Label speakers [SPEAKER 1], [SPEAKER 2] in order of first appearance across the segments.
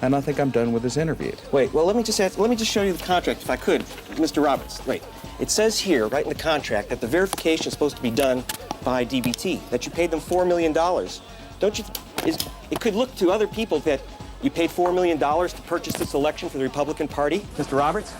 [SPEAKER 1] and I think I'm done with this interview.
[SPEAKER 2] Wait, well, let me just show you the contract, if I could, Mr. Roberts. Wait, it says here, right in the contract, that the verification is supposed to be done by DBT, that you paid them $4 million. Don't you, it could look to other people that you paid $4 million to purchase this election for the Republican Party. Mr. Roberts?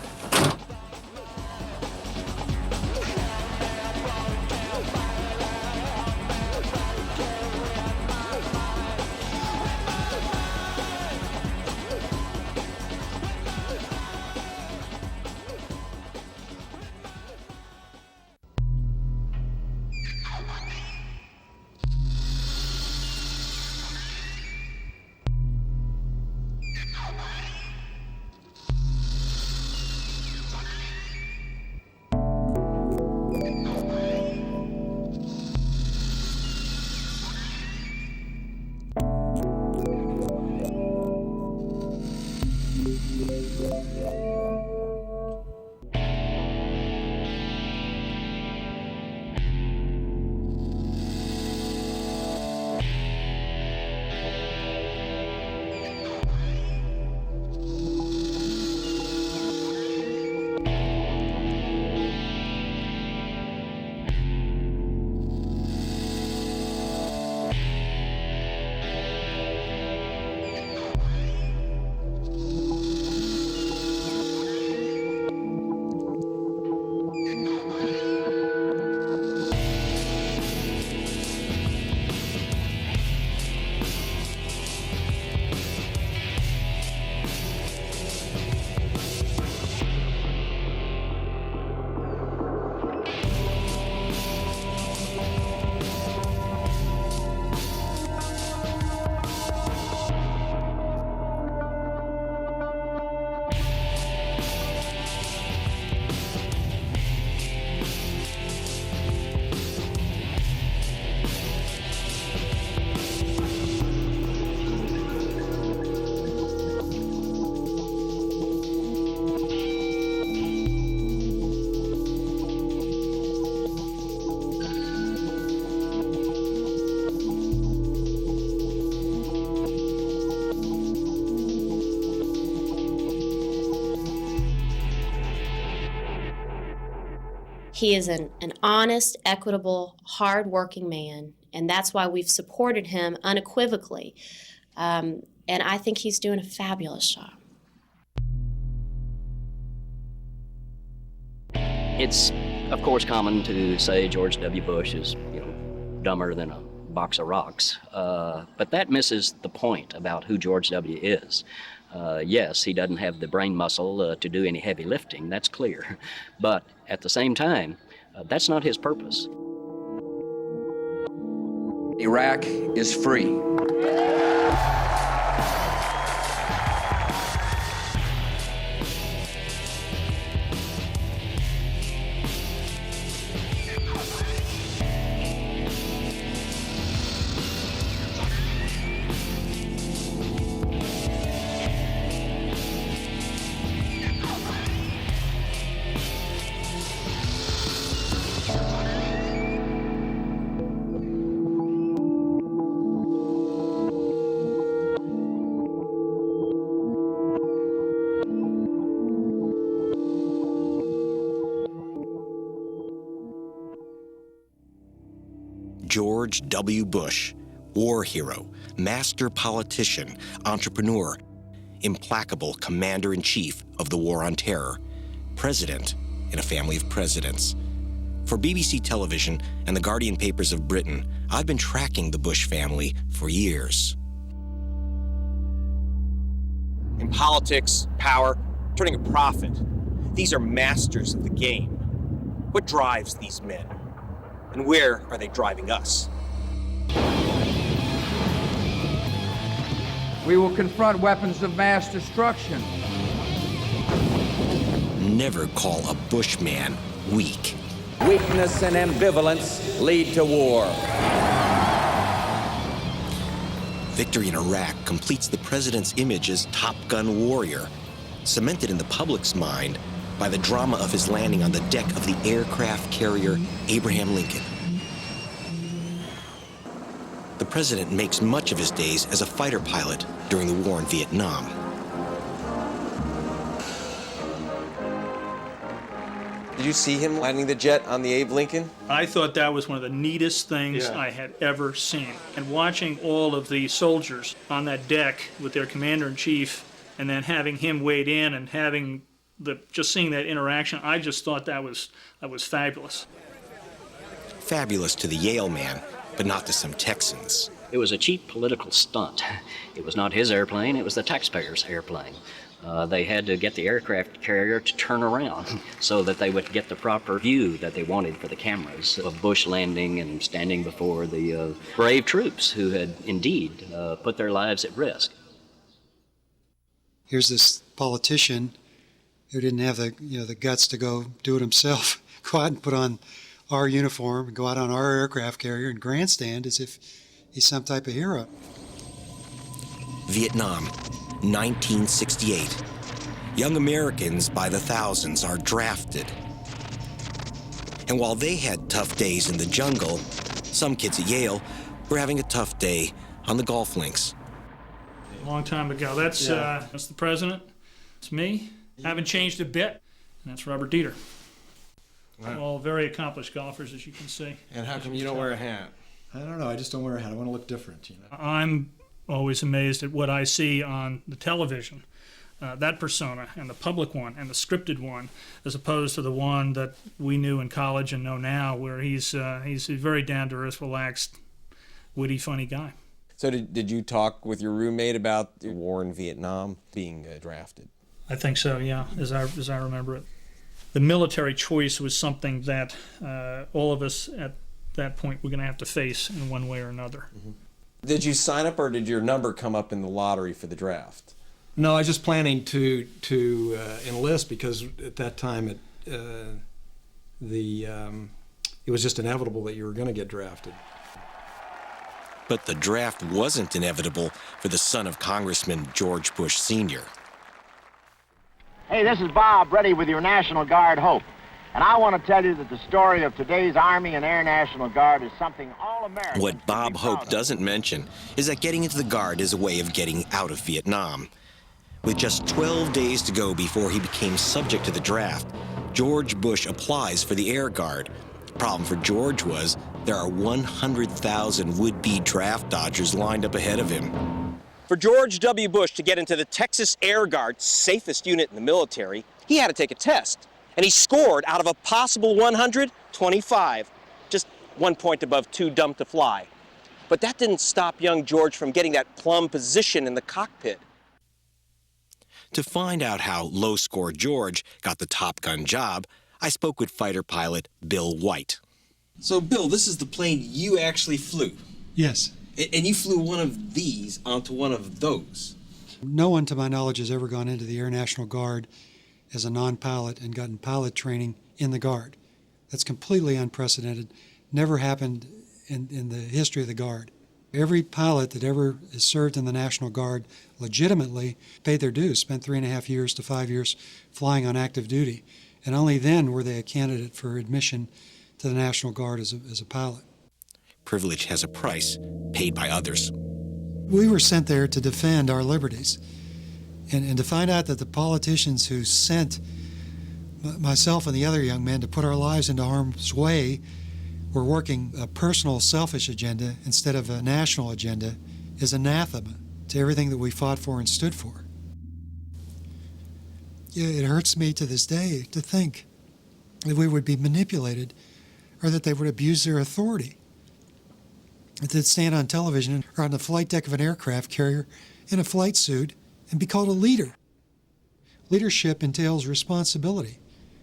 [SPEAKER 3] He is an honest, equitable, hard-working man, and that's why we've supported him unequivocally. And I think he's doing a fabulous job.
[SPEAKER 4] It's, of course, common to say George W. Bush is, dumber than a box of rocks. But that misses the point about who George W. is. Yes, he doesn't have the brain muscle to do any heavy lifting, that's clear. But at the same time, that's not his purpose.
[SPEAKER 5] Iraq is free.
[SPEAKER 6] George W. Bush, war hero, master politician, entrepreneur, implacable commander-in-chief of the war on terror, president in a family of presidents. For BBC Television and the Guardian papers of Britain, I've been tracking the Bush family for years.
[SPEAKER 2] In politics, power, turning a profit. These are masters of the game. What drives these men? And where are they driving us?
[SPEAKER 7] We will confront weapons of mass destruction.
[SPEAKER 6] Never call a Bushman weak.
[SPEAKER 5] Weakness and ambivalence lead to war.
[SPEAKER 6] Victory in Iraq completes the president's image as Top Gun warrior, cemented in the public's mind by the drama of his landing on the deck of the aircraft carrier Abraham Lincoln. The president makes much of his days as a fighter pilot during the war in Vietnam.
[SPEAKER 1] Did you see him landing the jet on the Abe Lincoln?
[SPEAKER 8] I thought that was one of the neatest things I had ever seen. And watching all of the soldiers on that deck with their commander-in-chief and then having him wade in and having just seeing that interaction, I just thought that was fabulous.
[SPEAKER 6] Fabulous to the Yale man, but not to some Texans.
[SPEAKER 4] It was a cheap political stunt. It was not his airplane, it was the taxpayers' airplane. They had to get the aircraft carrier to turn around so that they would get the proper view that they wanted for the cameras of Bush landing and standing before the brave troops who had indeed put their lives at risk.
[SPEAKER 9] Here's this politician who didn't have the guts to go do it himself, go out and put on our uniform, go out on our aircraft carrier and grandstand as if he's some type of hero.
[SPEAKER 6] Vietnam, 1968. Young Americans by the thousands are drafted. And while they had tough days in the jungle, some kids at Yale were having a tough day on the golf links.
[SPEAKER 8] A long time ago. That's the president. It's me. Haven't changed a bit. And that's Robert Dieter. Wow. All very accomplished golfers, as you can see.
[SPEAKER 1] And how come you don't wear a hat?
[SPEAKER 10] I don't know. I just don't wear a hat. I want to look different, you know.
[SPEAKER 8] I'm always amazed at what I see on the television, that persona and the public one and the scripted one, as opposed to the one that we knew in college and know now, where he's a very down-to-earth, relaxed, witty, funny guy.
[SPEAKER 1] So did you talk with your roommate about the war in Vietnam being drafted?
[SPEAKER 8] I think so, yeah, as I remember it. The military choice was something that all of us at that point were going to have to face in one way or another.
[SPEAKER 1] Mm-hmm. Did you sign up, or did your number come up in the lottery for the draft?
[SPEAKER 10] No, I was just planning to enlist because at that time it was just inevitable that you were going to get drafted.
[SPEAKER 6] But the draft wasn't inevitable for the son of Congressman George Bush Sr.
[SPEAKER 11] Hey, this is Bob Reddy with your National Guard Hope. And I want to tell you that the story of today's Army and Air National Guard is something all Americans.
[SPEAKER 6] What Bob Hope doesn't mention is that getting into the Guard is a way of getting out of Vietnam. With just 12 days to go before he became subject to the draft, George Bush applies for the Air Guard. The problem for George was there are 100,000 would-be draft dodgers lined up ahead of him.
[SPEAKER 2] For George W. Bush to get into the Texas Air Guard, safest unit in the military, he had to take a test. And he scored out of a possible 100, 25. Just 1 point above too dumb to fly. But that didn't stop young George from getting that plum position in the cockpit.
[SPEAKER 6] To find out how low-score George got the Top Gun job, I spoke with fighter pilot Bill White.
[SPEAKER 12] So, Bill, this is the plane you actually flew?
[SPEAKER 9] Yes.
[SPEAKER 12] And you flew one of these onto one of those?
[SPEAKER 9] No one, to my knowledge, has ever gone into the Air National Guard as a non-pilot and gotten pilot training in the Guard. That's completely unprecedented. Never happened in the history of the Guard. Every pilot that ever has served in the National Guard legitimately paid their dues, spent 3.5 years to 5 years flying on active duty. And only then were they a candidate for admission to the National Guard as a pilot.
[SPEAKER 6] Privilege has a price, paid by others.
[SPEAKER 9] We were sent there to defend our liberties. And to find out that the politicians who sent myself and the other young men to put our lives into harm's way were working a personal, selfish agenda instead of a national agenda is anathema to everything that we fought for and stood for. Yeah, it hurts me to this day to think that we would be manipulated or that they would abuse their authority. That they'd stand on television or on the flight deck of an aircraft carrier in a flight suit and be called a leader. Leadership entails responsibility.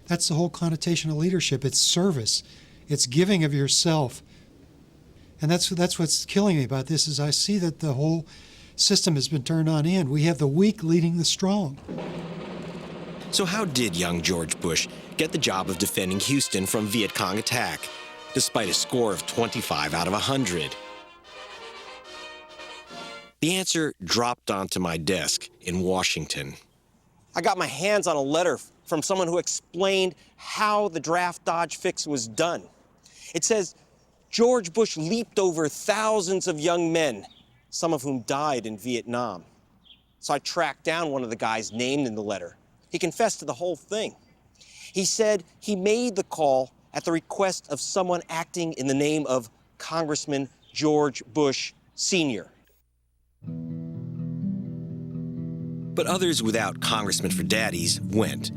[SPEAKER 9] That's the whole connotation of leadership. It's service. It's giving of yourself. And that's what's killing me about this is I see that the whole system has been turned on end. We have the weak leading the strong.
[SPEAKER 6] So how did young George Bush get the job of defending Houston from Viet Cong attack, despite a score of 25 out of 100? The answer dropped onto my desk in Washington.
[SPEAKER 2] I got my hands on a letter from someone who explained how the draft dodge fix was done. It says, George Bush leaped over thousands of young men, some of whom died in Vietnam. So I tracked down one of the guys named in the letter. He confessed to the whole thing. He said he made the call at the request of someone acting in the name of Congressman George Bush Sr.
[SPEAKER 6] But others without congressmen for daddies went.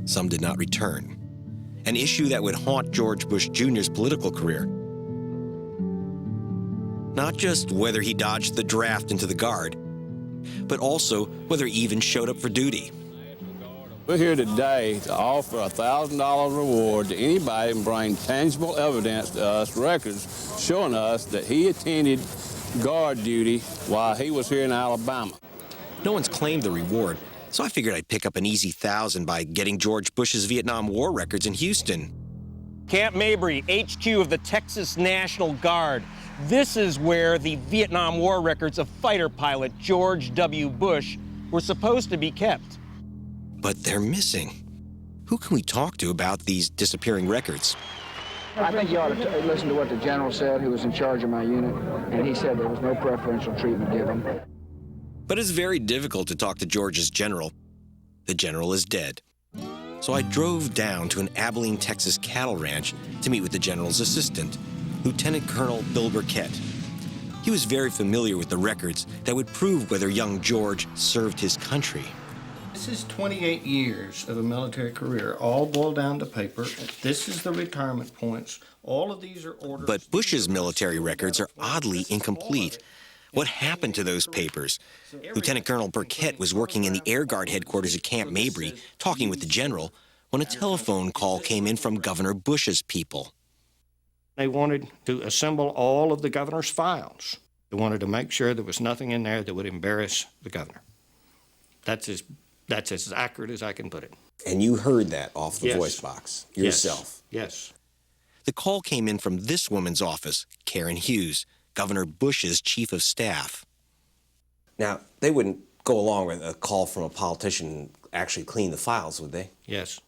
[SPEAKER 6] Some did not return. An issue that would haunt George Bush Jr.'s political career. Not just whether he dodged the draft into the Guard, but also whether he even showed up for duty.
[SPEAKER 13] We're here today to offer a $1,000 reward to anybody who can bring tangible evidence to us, records showing us that he attended Guard duty while he was here in Alabama.
[SPEAKER 6] No one's claimed the reward, so I figured I'd pick up an easy $1,000 by getting George Bush's Vietnam War records in Houston.
[SPEAKER 2] Camp Mabry, HQ of the Texas National Guard. This is where the Vietnam War records of fighter pilot George W. Bush were supposed to be kept.
[SPEAKER 6] But they're missing. Who can we talk to about these disappearing records?
[SPEAKER 7] I think you ought to listen to what the general said, who was in charge of my unit, and he said there was no preferential treatment given.
[SPEAKER 6] But it's very difficult to talk to George's general. The general is dead. So I drove down to an Abilene, Texas cattle ranch to meet with the general's assistant, Lieutenant Colonel Bill Burkett. He was very familiar with the records that would prove whether young George served his country.
[SPEAKER 14] This is 28 years of a military career, all boiled down to paper. This is the retirement points. All of these are orders.
[SPEAKER 6] But Bush's military records are oddly incomplete. What happened to those papers? Lieutenant Colonel Burkett was working in the Air Guard headquarters at Camp Mabry, talking with the general, when a telephone call came in from Governor Bush's people.
[SPEAKER 14] They wanted to assemble all of the governor's files. They wanted to make sure there was nothing in there that would embarrass the governor. That's as accurate as I can put it.
[SPEAKER 1] And you heard that off the
[SPEAKER 14] Yes.
[SPEAKER 1] voice box yourself?
[SPEAKER 14] Yes.
[SPEAKER 6] The call came in from this woman's office, Karen Hughes, Governor Bush's chief of staff.
[SPEAKER 1] Now, they wouldn't go along with a call from a politician and actually clean the files, would they?
[SPEAKER 14] Yes.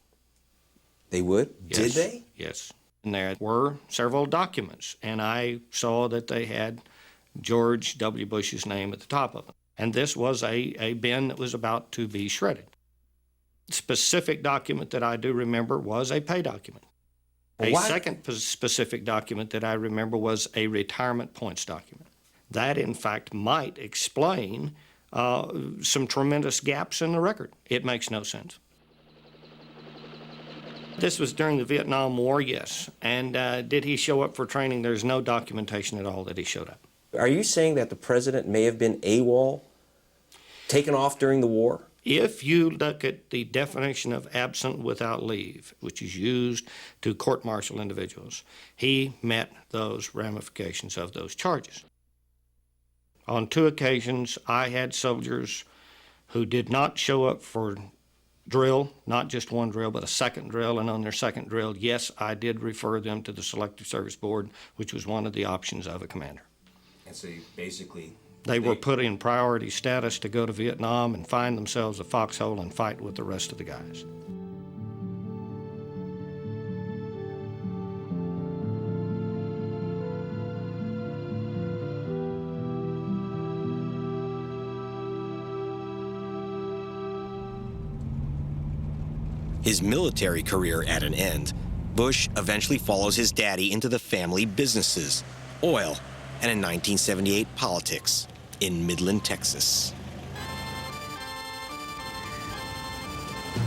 [SPEAKER 1] They would?
[SPEAKER 14] Yes.
[SPEAKER 1] Did they?
[SPEAKER 14] Yes. And there were several documents, and I saw that they had George W. Bush's name at the top of them. And this was a bin that was about to be shredded. The specific document that I do remember was a pay document. A second specific document that I remember was a retirement points document. That, in fact, might explain some tremendous gaps in the record. It makes no sense. This was during the Vietnam War, yes. And did he show up for training? There's no documentation at all that he showed up.
[SPEAKER 1] Are you saying that the president may have been AWOL, taken off during the war?
[SPEAKER 14] If you look at the definition of absent without leave, which is used to court-martial individuals, he met those ramifications of those charges. On 2 occasions, I had soldiers who did not show up for drill, not just one drill, but a second drill, and on their second drill, yes, I did refer them to the Selective Service Board, which was one of the options of a commander.
[SPEAKER 1] And so basically...
[SPEAKER 14] They were put in priority status to go to Vietnam and find themselves a foxhole and fight with the rest of the guys.
[SPEAKER 6] His military career at an end, Bush eventually follows his daddy into the family businesses, oil, and in 1978, politics in Midland, Texas.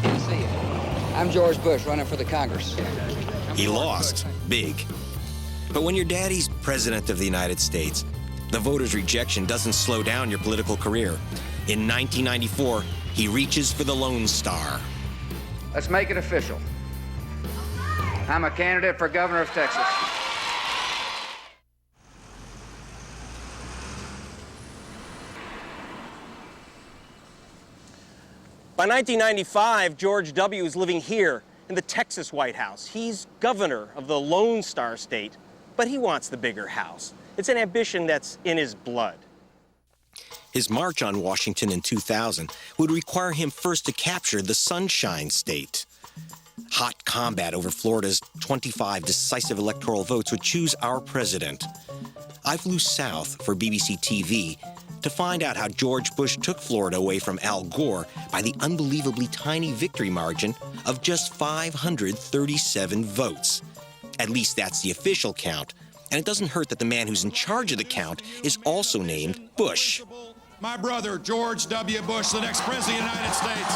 [SPEAKER 7] Good to see you. I'm George Bush, running for the Congress.
[SPEAKER 6] He lost, big. But when your daddy's president of the United States, the voters' rejection doesn't slow down your political career. In 1994, he reaches for the Lone Star.
[SPEAKER 7] Let's make it official. I'm a candidate for governor of Texas.
[SPEAKER 2] By 1995, George W. is living here in the Texas White House. He's governor of the Lone Star State, but he wants the bigger house. It's an ambition that's in his blood.
[SPEAKER 6] His march on Washington in 2000 would require him first to capture the Sunshine State. Hot combat over Florida's 25 decisive electoral votes would choose our president. I flew south for BBC TV to find out how George Bush took Florida away from Al Gore by the unbelievably tiny victory margin of just 537 votes. At least that's the official count. And it doesn't hurt that the man who's in charge of the count is also named Bush.
[SPEAKER 15] My brother, George W. Bush, the next president of the United States.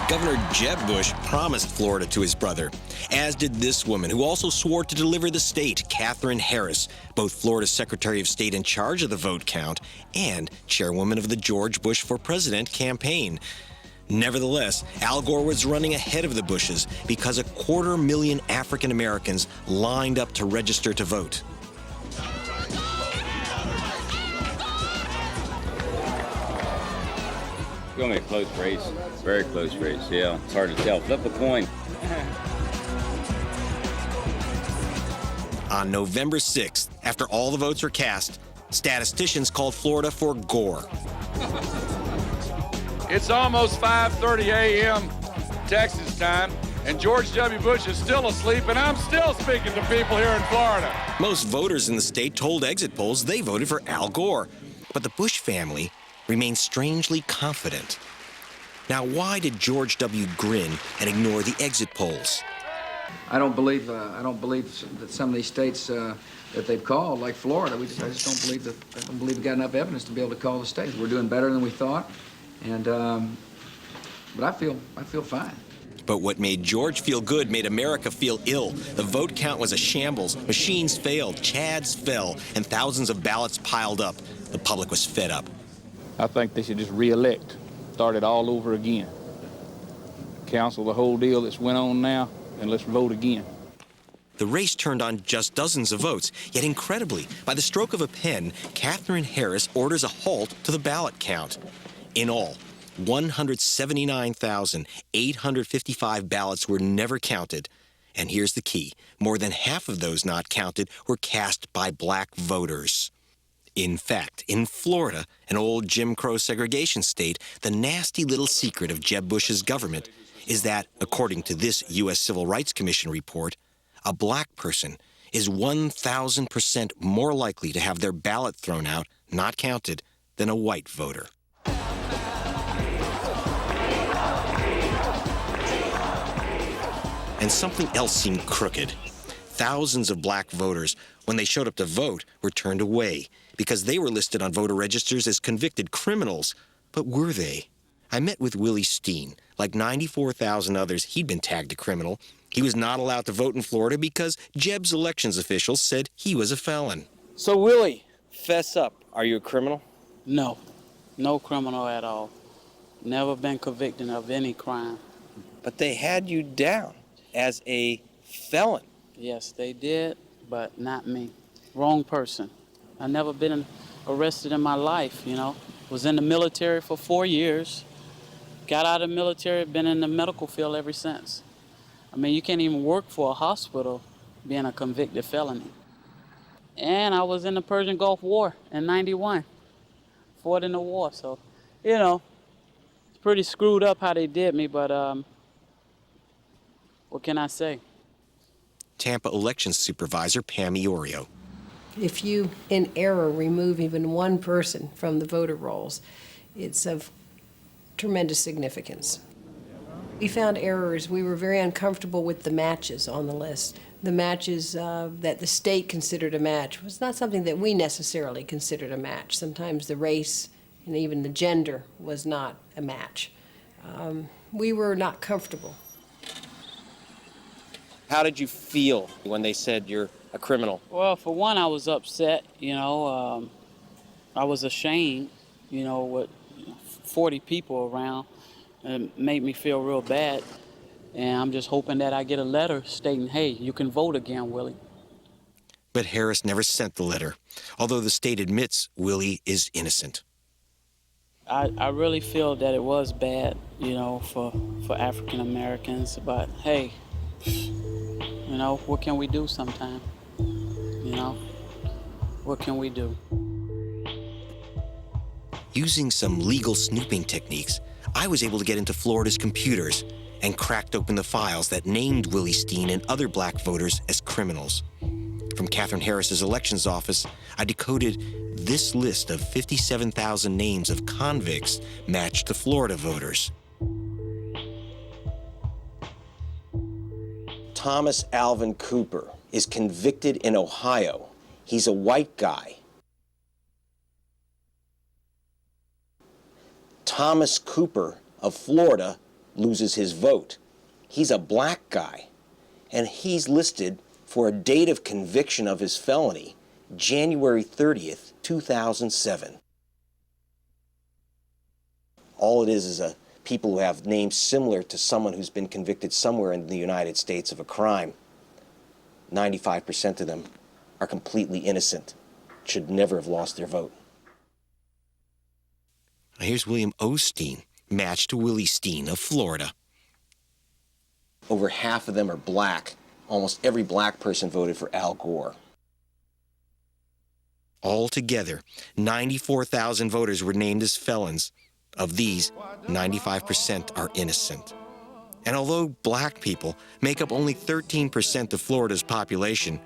[SPEAKER 6] Governor Jeb Bush promised Florida to his brother, as did this woman who also swore to deliver the state, Katherine Harris, both Florida's Secretary of State in charge of the vote count and chairwoman of the George Bush for President campaign. Nevertheless, Al Gore was running ahead of the Bushes because 250,000 African Americans lined up to register to vote.
[SPEAKER 16] It's going to be a close race, very close race, yeah. It's hard to tell. Flip a coin.
[SPEAKER 6] On November 6th, after all the votes were cast, statisticians called Florida for Gore.
[SPEAKER 17] It's almost 5:30 a.m. Texas time, and George W. Bush is still asleep, and I'm still speaking to people here in Florida.
[SPEAKER 6] Most voters in the state told exit polls they voted for Al Gore, but the Bush family remained strangely confident. Now, why did George W. grin and ignore the exit polls?
[SPEAKER 7] I don't believe that some of these states that they've called, like Florida, I just don't believe we got enough evidence to be able to call the states. We're doing better than we thought, and but I feel fine.
[SPEAKER 6] But what made George feel good made America feel ill. The vote count was a shambles. Machines failed, chads fell, and thousands of ballots piled up. The public was fed up.
[SPEAKER 13] I think they should just re-elect, start it all over again. Cancel the whole deal that's went on now, and let's vote again.
[SPEAKER 6] The race turned on just dozens of votes, yet incredibly, by the stroke of a pen, Katherine Harris orders a halt to the ballot count. In all, 179,855 ballots were never counted. And here's the key. More than half of those not counted were cast by black voters. In fact, in Florida, an old Jim Crow segregation state, the nasty little secret of Jeb Bush's government is that, according to this U.S. Civil Rights Commission report, a black person is 1,000% more likely to have their ballot thrown out, not counted, than a white voter. And something else seemed crooked. Thousands of black voters, when they showed up to vote, were turned away because they were listed on voter registers as convicted criminals. But were they? I met with Willie Steen. Like 94,000 others, he'd been tagged a criminal. He was not allowed to vote in Florida because Jeb's elections officials said he was a felon.
[SPEAKER 2] So, Willie, fess up. Are you a criminal?
[SPEAKER 18] No. No criminal at all. Never been convicted of any crime.
[SPEAKER 2] But they had you down as a felon.
[SPEAKER 18] Yes, they did, but not me. Wrong person. I've never been arrested in my life, you know. Was in the military for 4 years. Got out of the military, been in the medical field ever since. I mean, you can't even work for a hospital being a convicted felony. And I was in the Persian Gulf War in '91. Fought in the war, so, you know, it's pretty screwed up how they did me, but what can I say?
[SPEAKER 6] Tampa elections supervisor Pam Iorio.
[SPEAKER 19] If you, in error, remove even one person from the voter rolls, it's of tremendous significance. We found errors. We were very uncomfortable with the matches on the list. The matches that the state considered a match was not something that we necessarily considered a match. Sometimes the race and even the gender was not a match. We were not comfortable.
[SPEAKER 2] How did you feel when they said you're a criminal?
[SPEAKER 18] Well, for one, I was upset, you know. I was ashamed, you know, with 40 people around. It made me feel real bad. And I'm just hoping that I get a letter stating, hey, you can vote again, Willie.
[SPEAKER 6] But Harris never sent the letter, although the state admits Willie is innocent.
[SPEAKER 18] I really feel that it was bad, you know, for African Americans. But, hey, you know, what can we do sometime? You know, what can we do?
[SPEAKER 6] Using some legal snooping techniques, I was able to get into Florida's computers and cracked open the files that named Willie Steen and other black voters as criminals. From Katherine Harris's elections office, I decoded this list of 57,000 names of convicts matched to Florida voters.
[SPEAKER 2] Thomas Alvin Cooper is convicted in Ohio. He's a white guy. Thomas Cooper of Florida loses his vote. He's a black guy, and he's listed for a date of conviction of his felony, January 30th, 2007. All it is people who have names similar to someone who's been convicted somewhere in the United States of a crime. 95% of them are completely innocent, should never have lost their vote.
[SPEAKER 6] Now here's William Osteen, matched to Willie Steen of Florida.
[SPEAKER 2] Over half of them are black. Almost every black person voted for Al Gore.
[SPEAKER 6] Altogether, 94,000 voters were named as felons. Of these, 95% are innocent. And although black people make up only 13% of Florida's population,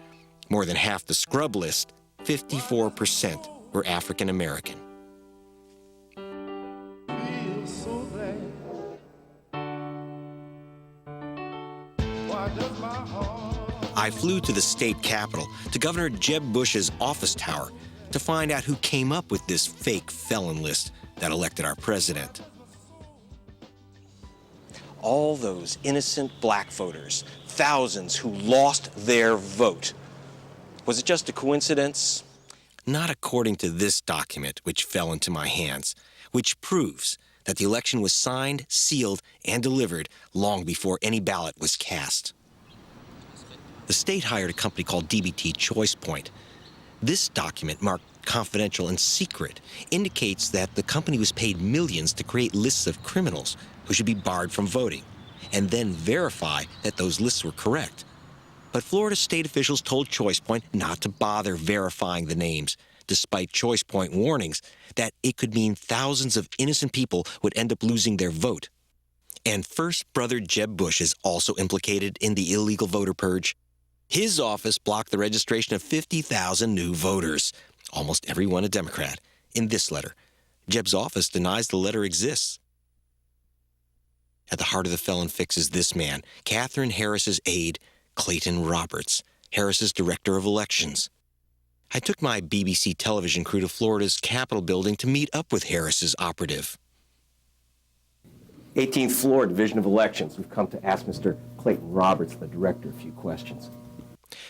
[SPEAKER 6] more than half the scrub list, 54%, were African American. I flew to the state capitol, to Governor Jeb Bush's office tower, to find out who came up with this fake felon list that elected our president.
[SPEAKER 2] All those innocent black voters, thousands who lost their vote. Was it just a coincidence?
[SPEAKER 6] Not according to this document, which fell into my hands, which proves that the election was signed, sealed, and delivered long before any ballot was cast. The state hired a company called DBT Choice Point. This document, marked confidential and secret, indicates that the company was paid millions to create lists of criminals who should be barred from voting, and then verify that those lists were correct. But Florida state officials told Choice Point not to bother verifying the names, despite Choice Point warnings that it could mean thousands of innocent people would end up losing their vote. And first brother Jeb Bush is also implicated in the illegal voter purge. His office blocked the registration of 50,000 new voters, almost every one a Democrat. In this letter, Jeb's office denies the letter exists. At the heart of the felon fix is this man, Katherine Harris's aide, Clayton Roberts, Harris's director of elections. I took my BBC television crew to Florida's Capitol building to meet up with Harris's operative.
[SPEAKER 2] 18th floor, Division of Elections. We've come to ask Mr. Clayton Roberts, the director, a few questions.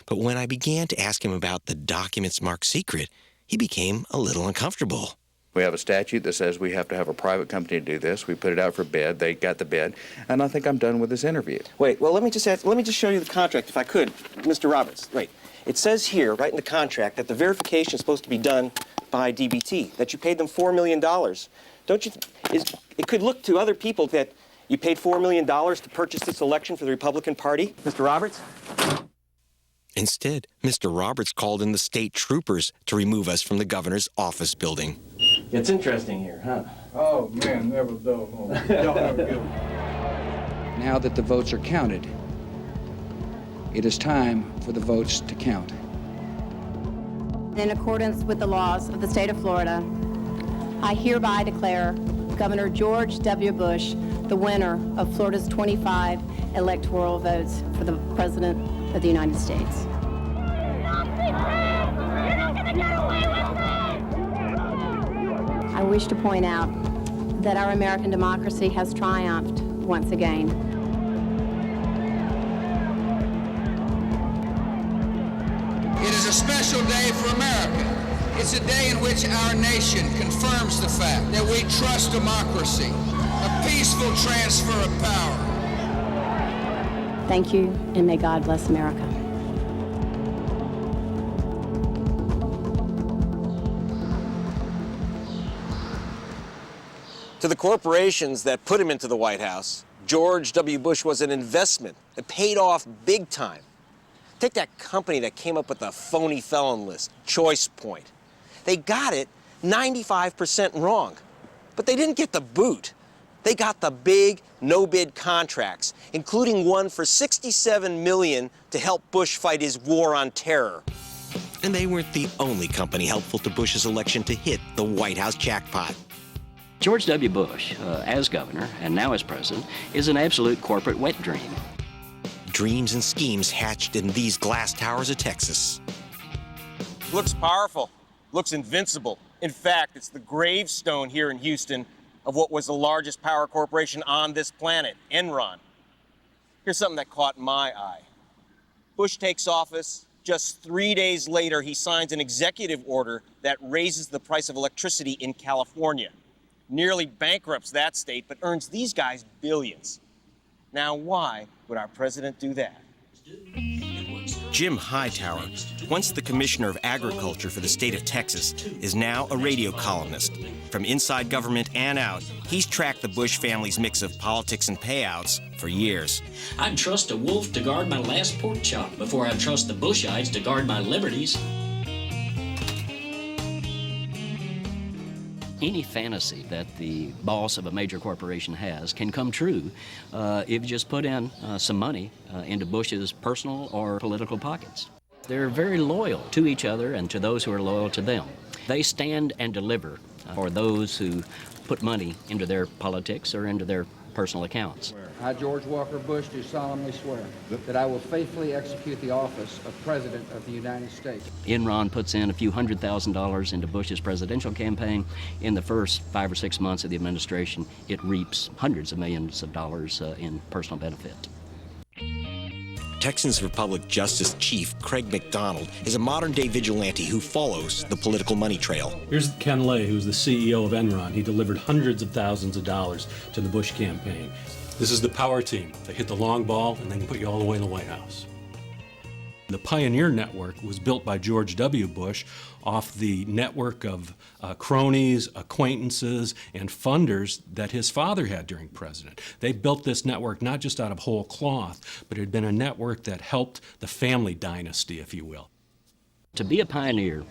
[SPEAKER 6] But when I began to ask him about the documents marked secret, he became a little uncomfortable.
[SPEAKER 20] We have a statute that says we have to have a private company to do this. We put it out for bid. They got the bid. And I think I'm done with this interview.
[SPEAKER 2] Wait, well, let me just show you the contract, if I could. Mr. Roberts, wait. It says here, right in the contract, that the verification is supposed to be done by DBT, that you paid them $4 million. Don't you, it could look to other people that you paid $4 million to purchase this election for the Republican Party. Mr. Roberts?
[SPEAKER 6] Instead, Mr. Roberts called in the state troopers to remove us from the governor's office building.
[SPEAKER 2] It's interesting here, huh?
[SPEAKER 21] Oh, man, never dull moment. Y'all have a good one.
[SPEAKER 22] Now that the votes are counted, it is time for the votes to count.
[SPEAKER 23] In accordance with the laws of the state of Florida, I hereby declare Governor George W. Bush the winner of Florida's 25 electoral votes for the President of the United States. I wish to point out that our American democracy has triumphed once again.
[SPEAKER 24] It is a special day for America. It's a day in which our nation confirms the fact that we trust democracy, a peaceful transfer of power.
[SPEAKER 23] Thank you, and may God bless America.
[SPEAKER 2] To the corporations that put him into the White House, George W. Bush was an investment that paid off big time. Take that company that came up with the phony felon list, Choice Point. They got it 95% wrong, but they didn't get the boot. They got the big no-bid contracts, including one for $67 million to help Bush fight his war on terror.
[SPEAKER 6] And they weren't the only company helpful to Bush's election to hit the White House jackpot.
[SPEAKER 4] George W. Bush, as governor and now as president, is an absolute corporate wet dream.
[SPEAKER 6] dreams and schemes hatched in these glass towers of Texas.
[SPEAKER 2] Looks powerful, looks invincible. In fact, it's the gravestone here in Houston of what was the largest power corporation on this planet, Enron. Here's something that caught my eye. Bush takes office. Just 3 days later, he signs an executive order that raises the price of electricity in California. Nearly bankrupts that state, but earns these guys billions. Now, why would our president do that?
[SPEAKER 6] Jim Hightower, once the Commissioner of Agriculture for the state of Texas, is now a radio columnist. From inside government and out, he's tracked the Bush family's mix of politics and payouts for years.
[SPEAKER 4] I'd trust a wolf to guard my last pork chop before I'd trust the Bushites to guard my liberties. Any fantasy that the boss of a major corporation has can come true if you just put in some money into Bush's personal or political pockets. They're very loyal to each other and to those who are loyal to them. They stand and deliver for those who put money into their politics or into their personal accounts.
[SPEAKER 22] I, George Walker Bush, do solemnly swear that I will faithfully execute the office of President of the United States.
[SPEAKER 4] Enron puts in a few $100,000 into Bush's presidential campaign. In the first 5 or 6 months of the administration, it reaps hundreds of millions of dollars in personal benefit.
[SPEAKER 6] Texas Republic Justice Chief Craig McDonald is a modern-day vigilante who follows the political money trail.
[SPEAKER 3] Here's Ken Lay, who's the CEO of Enron. He delivered hundreds of thousands of dollars to the Bush campaign. This is the power team. They hit the long ball, and they can put you all the way in the White House. The Pioneer Network was built by George W. Bush off the network of cronies, acquaintances, and funders that his father had during presidency. They built this network not just out of whole cloth, but it had been a network that helped the family dynasty, if you will.
[SPEAKER 4] To be a pioneer,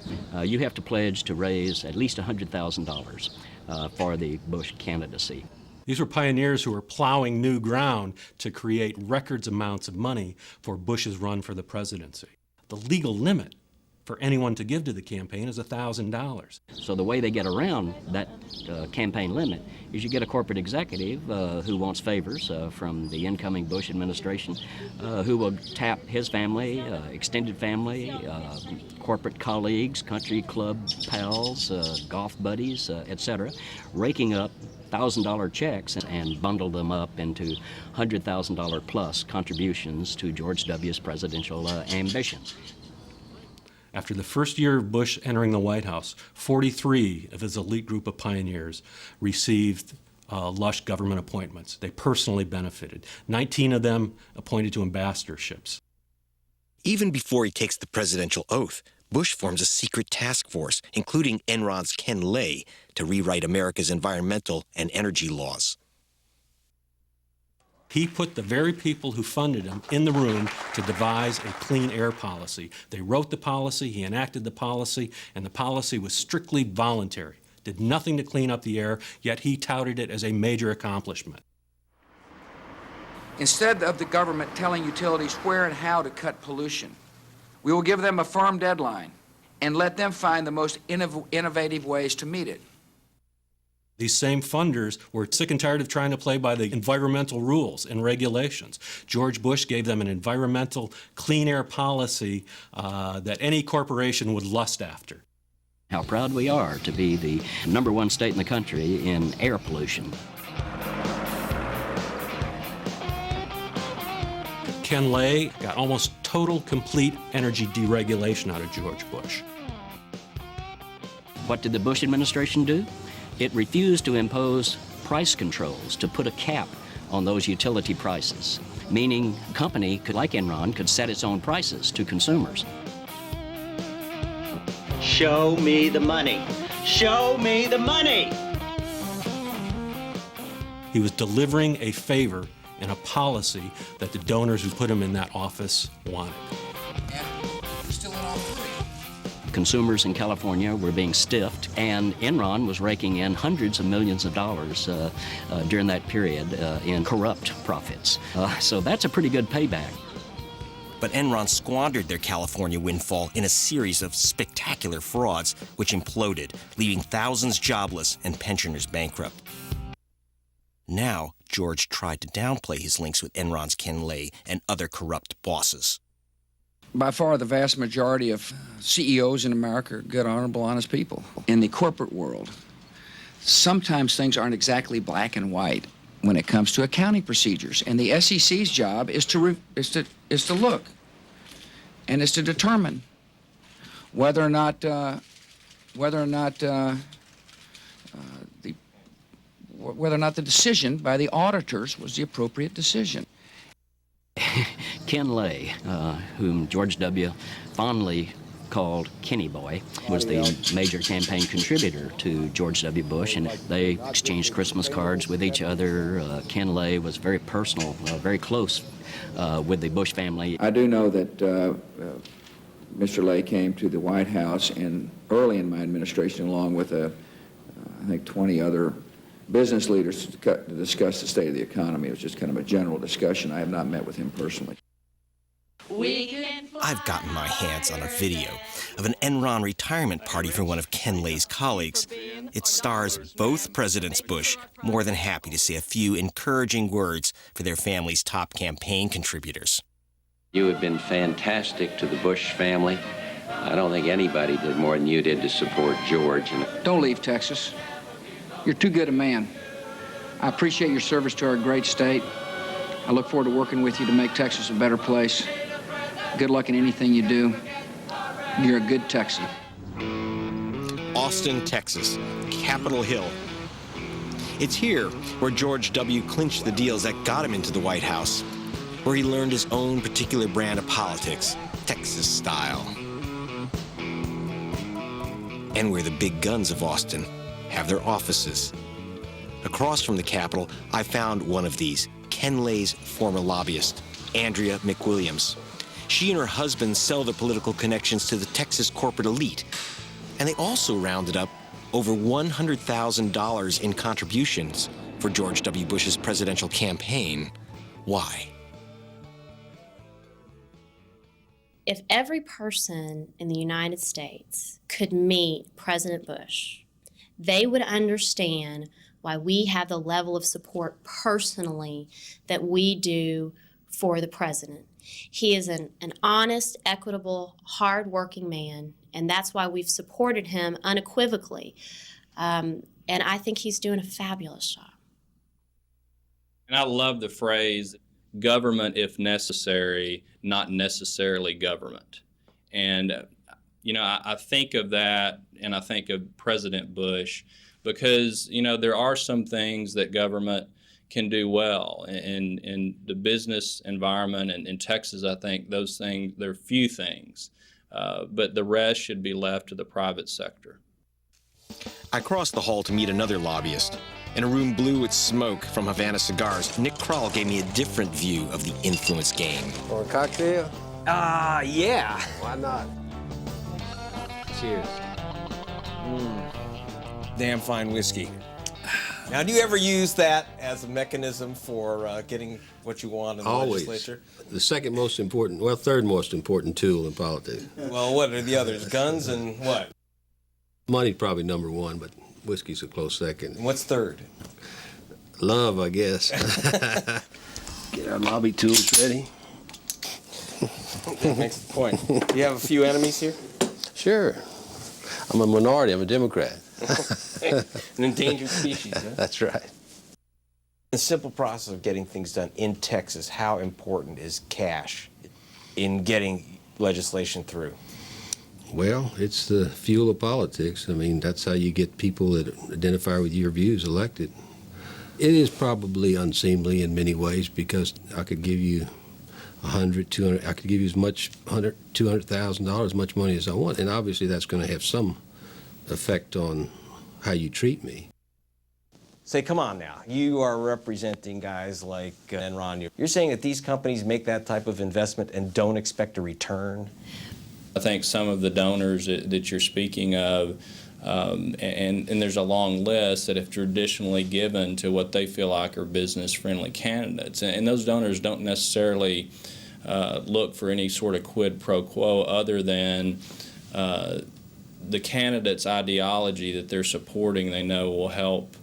[SPEAKER 4] you have to pledge to raise at least $100,000 for the Bush candidacy.
[SPEAKER 3] These were pioneers who were plowing new ground to create record amounts of money for Bush's run for the presidency. The legal limit for anyone to give to the campaign is $1,000.
[SPEAKER 4] So the way they get around that campaign limit is you get a corporate executive who wants favors from the incoming Bush administration, who will tap his family, extended family, corporate colleagues, country club pals, golf buddies, etc., raking up $1,000 checks and bundle them up into $100,000 plus contributions to George W.'s presidential ambitions.
[SPEAKER 3] After the first year of Bush entering the White House, 43 of his elite group of pioneers received lush government appointments. They personally benefited. 19 of them appointed to ambassadorships.
[SPEAKER 6] Even before he takes the presidential oath, Bush forms a secret task force, including Enron's Ken Lay, to rewrite America's environmental and energy laws.
[SPEAKER 3] He put the very people who funded him in the room to devise a clean air policy. They wrote the policy, he enacted the policy, and the policy was strictly voluntary. Did nothing to clean up the air, yet he touted it as a major accomplishment.
[SPEAKER 22] Instead of the government telling utilities where and how to cut pollution, we will give them a firm deadline and let them find the most innovative ways to meet it.
[SPEAKER 3] These same funders were sick and tired of trying to play by the environmental rules and regulations. George Bush gave them an environmental clean air policy that any corporation would lust after.
[SPEAKER 4] How proud we are to be the #1 state in the country in air pollution.
[SPEAKER 3] Ken Lay got almost total, complete energy deregulation out of George Bush.
[SPEAKER 4] What did the Bush administration do? It refused to impose price controls, to put a cap on those utility prices, meaning a company like Enron could set its own prices to consumers.
[SPEAKER 5] Show me the money. Show me the money.
[SPEAKER 3] He was delivering a favor and a policy that the donors who put him in that office wanted.
[SPEAKER 4] Consumers in California were being stiffed, and Enron was raking in hundreds of millions of dollars during that period in corrupt profits. So that's a pretty good payback.
[SPEAKER 6] But Enron squandered their California windfall in a series of spectacular frauds, which imploded, leaving thousands jobless and pensioners bankrupt. Now, George tried to downplay his links with Enron's Ken Lay and other corrupt bosses.
[SPEAKER 7] By far, the vast majority of CEOs in America are good, honorable, honest people. In the corporate world, sometimes things aren't exactly black and white when it comes to accounting procedures, and the SEC's job is to look and is to determine whether or not the decision by the auditors was the appropriate decision.
[SPEAKER 4] Ken Lay, whom George W. fondly called Kenny Boy, was the major campaign contributor to George W. Bush, and they exchanged Christmas cards with each other. Ken Lay was very personal, very close with the Bush family.
[SPEAKER 7] I do know that Mr. Lay came to the White House early in my administration, along with I think 20 other business leaders to discuss the state of the economy. It was just kind of a general discussion. I have not met with him personally.
[SPEAKER 6] I've gotten my hands on a video of an Enron retirement party for one of Ken Lay's colleagues. It stars both Presidents Bush, more than happy to say a few encouraging words for their family's top campaign contributors.
[SPEAKER 8] You have been fantastic to the Bush family. I don't think anybody did more than you did to support George.
[SPEAKER 7] Don't leave Texas. You're too good a man. I appreciate your service to our great state. I look forward to working with you to make Texas a better place. Good luck in anything you do. You're a good Texan.
[SPEAKER 6] Austin, Texas, Capitol Hill. It's here where George W. clinched the deals that got him into the White House, where he learned his own particular brand of politics, Texas style. And where the big guns of Austin have their offices. Across from the Capitol, I found one of these, Ken Lay's former lobbyist, Andrea McWilliams. She and her husband sell their political connections to the Texas corporate elite. And they also rounded up over $100,000 in contributions for George W. Bush's presidential campaign. Why?
[SPEAKER 10] If every person in the United States could meet President Bush, they would understand why we have the level of support personally that we do for the president. He is an honest, equitable, hard-working man, and that's why we've supported him unequivocally. And I think he's doing a fabulous job.
[SPEAKER 11] And I love the phrase, government if necessary, not necessarily government. And, I think of that, and I think of President Bush, because, there are some things that government can do well. In the business environment and in Texas, I think those things, there are few things, but the rest should be left to the private sector.
[SPEAKER 6] I crossed the hall to meet another lobbyist. In a room blue with smoke from Havana cigars, Nick Kroll gave me a different view of the influence game.
[SPEAKER 12] For a cocktail?
[SPEAKER 1] Yeah.
[SPEAKER 12] Why not? Cheers.
[SPEAKER 1] Damn fine whiskey. Now, do you ever use that as a mechanism for getting what you want in the legislature?
[SPEAKER 12] The second most important, third most important tool in politics.
[SPEAKER 1] Well, what are the others? Guns and what?
[SPEAKER 12] Money's probably number one, but whiskey's a close second.
[SPEAKER 1] And what's third?
[SPEAKER 12] Love, I guess. Get our lobby tools ready.
[SPEAKER 1] That makes the point. Do you have a few enemies here?
[SPEAKER 12] Sure. I'm a minority. I'm a Democrat.
[SPEAKER 1] An endangered species, huh?
[SPEAKER 12] That's right.
[SPEAKER 1] The simple process of getting things done in Texas, how important is cash in getting legislation through?
[SPEAKER 12] Well, it's the fuel of politics. I mean, that's how you get people that identify with your views elected. It is probably unseemly in many ways because I could give you $100, $200, I could give you as much $100,000, $200,000, as much money as I want, and obviously that's going to have some effect on how you treat me.
[SPEAKER 1] Say, come on now. You are representing guys like Enron. You're saying that these companies make that type of investment and don't expect a return?
[SPEAKER 11] I think some of the donors that you're speaking of, and there's a long list that have traditionally given to what they feel like are business-friendly candidates. And those donors don't necessarily look for any sort of quid pro quo other than the candidate's ideology that they're supporting they know will help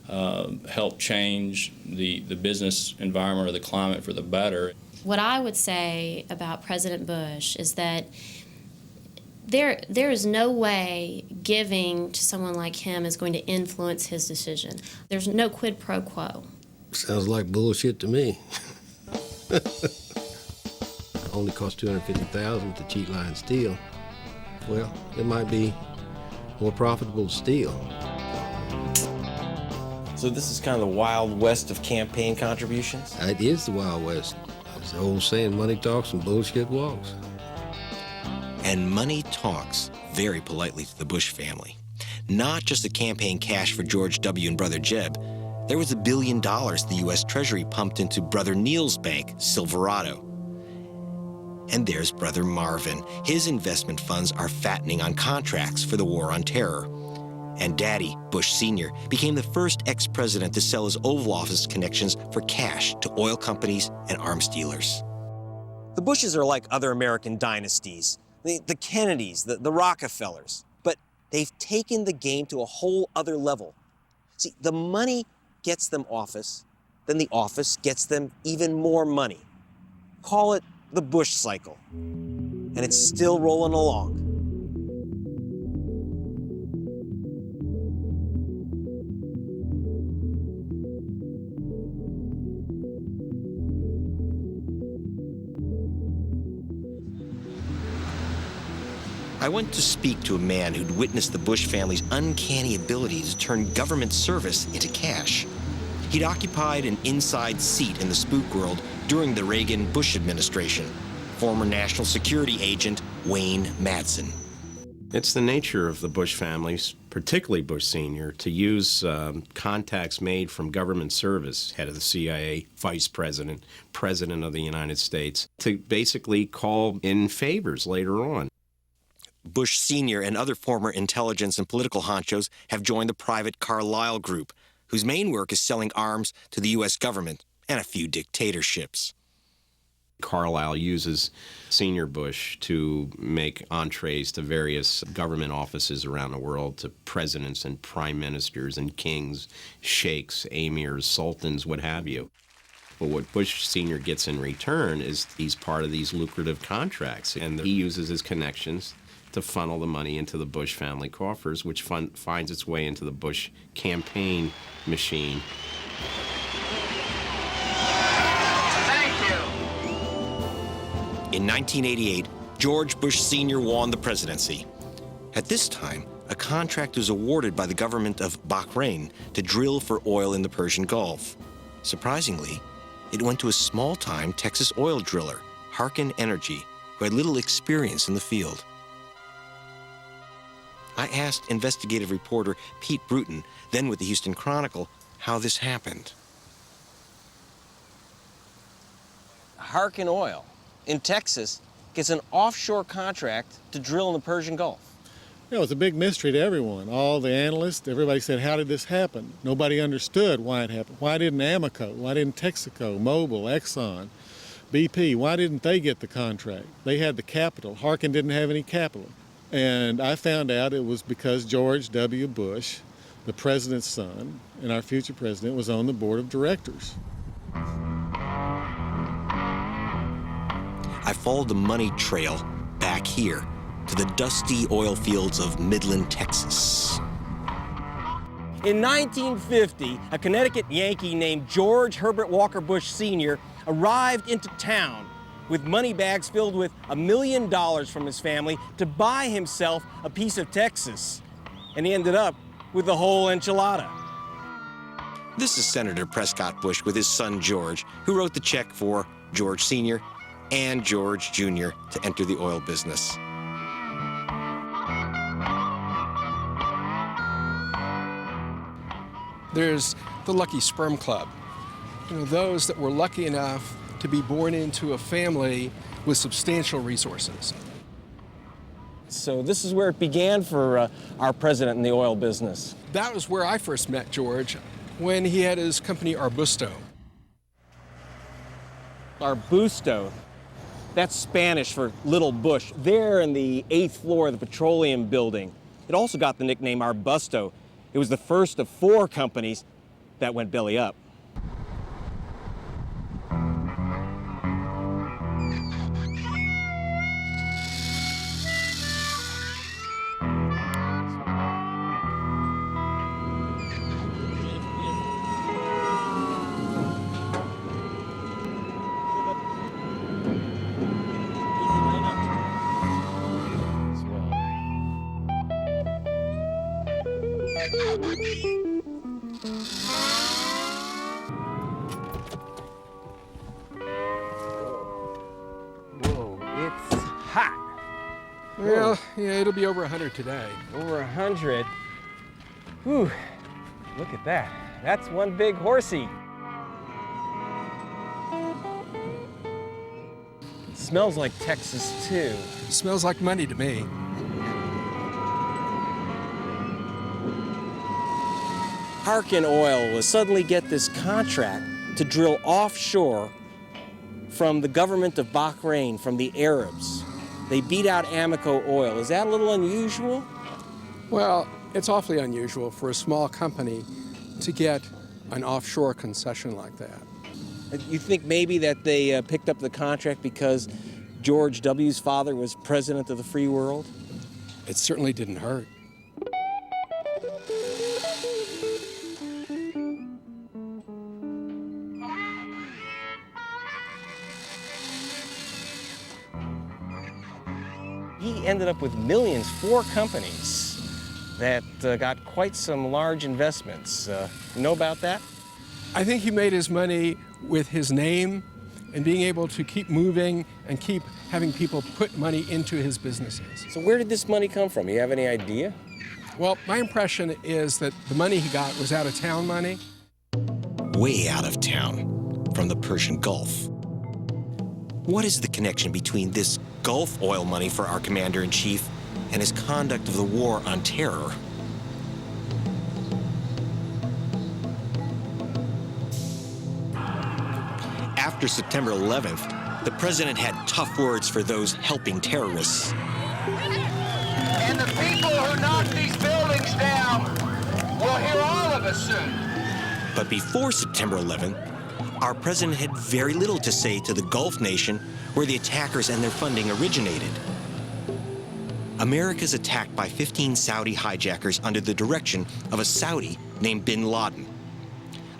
[SPEAKER 11] help change the business environment or the climate for the better.
[SPEAKER 10] What I would say about President Bush is that there is no way giving to someone like him is going to influence his decision. There's no quid pro quo.
[SPEAKER 12] Sounds like bullshit to me. Only cost $250,000 to cheat, lie, and steal. Well, it might be more profitable to steal.
[SPEAKER 1] So this is kind of the Wild West of campaign contributions?
[SPEAKER 12] It is the Wild West. It's the old saying, money talks and bullshit walks.
[SPEAKER 6] And money talks very politely to the Bush family. Not just the campaign cash for George W. and Brother Jeb. There was $1 billion the U.S. Treasury pumped into Brother Neil's bank, Silverado. And there's Brother Marvin. His investment funds are fattening on contracts for the War on Terror. And Daddy, Bush Sr., became the first ex-president to sell his Oval Office connections for cash to oil companies and arms dealers.
[SPEAKER 2] The Bushes are like other American dynasties, the Kennedys, the Rockefellers, but they've taken the game to a whole other level. See, the money gets them office, then the office gets them even more money. Call it the Bush cycle. And it's still rolling along.
[SPEAKER 6] I went to speak to a man who'd witnessed the Bush family's uncanny ability to turn government service into cash. He'd occupied an inside seat in the spook world during the Reagan-Bush administration. Former National Security Agent Wayne Madsen.
[SPEAKER 9] It's the nature of the Bush families, particularly Bush Sr., to use contacts made from government service, head of the CIA, vice president, president of the United States, to basically call in favors later on.
[SPEAKER 6] Bush Sr. and other former intelligence and political honchos have joined the private Carlyle Group, whose main work is selling arms to the U.S. government and a few dictatorships.
[SPEAKER 9] Carlyle uses Senior Bush to make entrees to various government offices around the world, to presidents and prime ministers and kings, sheikhs, emirs, sultans, what have you. But what Bush Sr. gets in return is he's part of these lucrative contracts, and he uses his connections to funnel the money into the Bush family coffers, which finds its way into the Bush campaign machine.
[SPEAKER 6] In 1988, George Bush Sr. won the presidency. At this time, a contract was awarded by the government of Bahrain to drill for oil in the Persian Gulf. Surprisingly, it went to a small-time Texas oil driller, Harkin Energy, who had little experience in the field. I asked investigative reporter Pete Bruton, then with the Houston Chronicle, how this happened.
[SPEAKER 2] Harkin Oil in Texas gets an offshore contract to drill in the Persian Gulf.
[SPEAKER 21] Yeah, it was a big mystery to everyone. All the analysts, everybody said, how did this happen? Nobody understood why it happened. Why didn't Amoco, why didn't Texaco, Mobil, Exxon, BP, why didn't they get the contract? They had the capital. Harkin didn't have any capital. And I found out it was because George W. Bush, the president's son, and our future president, was on the board of directors.
[SPEAKER 6] I followed the money trail back here to the dusty oil fields of Midland, Texas.
[SPEAKER 2] In 1950, a Connecticut Yankee named George Herbert Walker Bush Sr. arrived into town with money bags filled with $1 million from his family to buy himself a piece of Texas. And he ended up with the whole enchilada.
[SPEAKER 6] This is Senator Prescott Bush with his son George, who wrote the check for George Sr. and George Jr. to enter the oil business.
[SPEAKER 14] There's the Lucky Sperm Club. You know, those that were lucky enough to be born into a family with substantial resources.
[SPEAKER 2] So this is where it began for our president in the oil business.
[SPEAKER 14] That was where I first met George, when he had his company Arbusto.
[SPEAKER 2] Arbusto, that's Spanish for Little Bush. There in the 8th floor of the petroleum building. It also got the nickname Arbusto. It was the first of 4 companies that went belly up. Whoa, it's hot.
[SPEAKER 14] Well, yeah, it'll be over 100 today.
[SPEAKER 2] Over 100. Whew, look at that. That's one big horsey. It smells like Texas, too.
[SPEAKER 14] It smells like money to me.
[SPEAKER 2] Harkin Oil will suddenly get this contract to drill offshore from the government of Bahrain, from the Arabs. They beat out Amoco Oil. Is that a little unusual?
[SPEAKER 14] Well, it's awfully unusual for a small company to get an offshore concession like that.
[SPEAKER 2] You think maybe that they picked up the contract because George W.'s father was president of the free world?
[SPEAKER 14] It certainly didn't hurt.
[SPEAKER 2] He ended up with millions, 4 companies that got quite some large investments. You know about that?
[SPEAKER 14] I think he made his money with his name and being able to keep moving and keep having people put money into his businesses.
[SPEAKER 2] So where did this money come from? You have any idea?
[SPEAKER 14] Well, my impression is that the money he got was out-of-town money.
[SPEAKER 6] Way out of town, from the Persian Gulf. What is the connection between this Gulf oil money for our commander-in-chief and his conduct of the war on terror? After September 11th, the president had tough words for those helping terrorists.
[SPEAKER 24] And the people who knock these buildings down will hear all of us soon.
[SPEAKER 6] But before September 11th, our president had very little to say to the Gulf nation where the attackers and their funding originated. America's attacked by 15 Saudi hijackers under the direction of a Saudi named bin Laden.